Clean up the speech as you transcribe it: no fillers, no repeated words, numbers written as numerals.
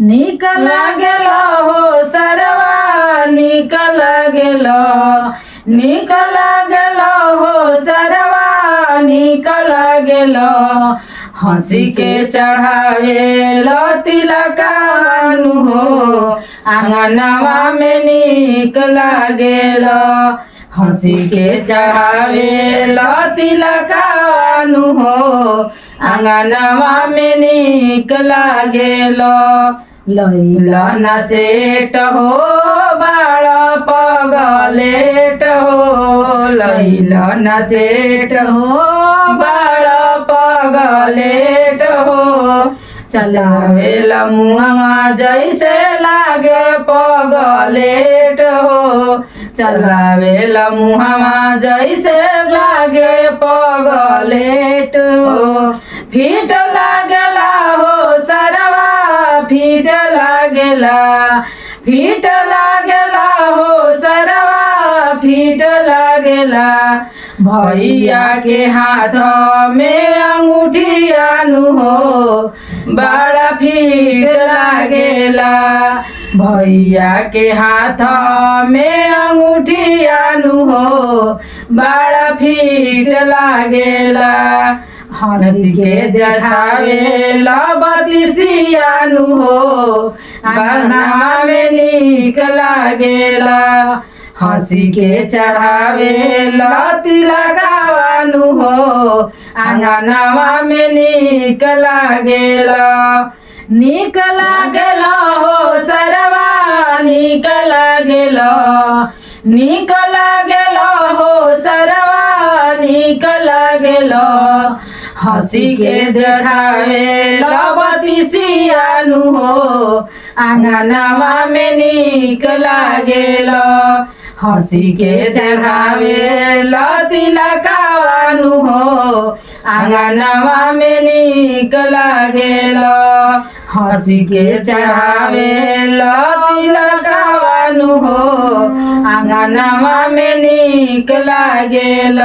निक लागेल हो सरवा निक लागेल निक लागेल हो सरवा निक लागेल हंसी के चढ़ावे तिलकानु हो आंगनवा में निक लागेल हंसी के चढ़ावे तिलकानु हो आंगनवा में निक लागेल लैला न सेट हो बाळ पगलेट हो लैला न सेट हो बाळ पगलेट हो चलावेला मुआ जैसे लागे पगलेट हो चलावेला मुआ जैसे लागे पगलेट हो फीट लागेला हो सरवा फीट लागेला फीट लागेला हो सरवा फीट लागेला भैया के हाथ में अंगूठी आनु हो बड़ा फीट लागेला भैया के हाथ में अंगूठी आनु हो बड़ा फीट लागेला हंसी के जखावे बतिसियानु हो बहना में निक लागेला हंसी के चढ़ावे तिलकावानु हो आंगनवा में निक लागेला निक लागेल हो सरवा निक लागेल निक लागेल हो सरवा निक लागेल हंसी के जखावे बतिसियानु हो आंगनवा में निक लागेल हंसी के जगावे तिलकावानु हो आंगनवा में निक लागेल हंसी के चढ़ावे तिलकावानु हो आंगनवा में निक लागेल।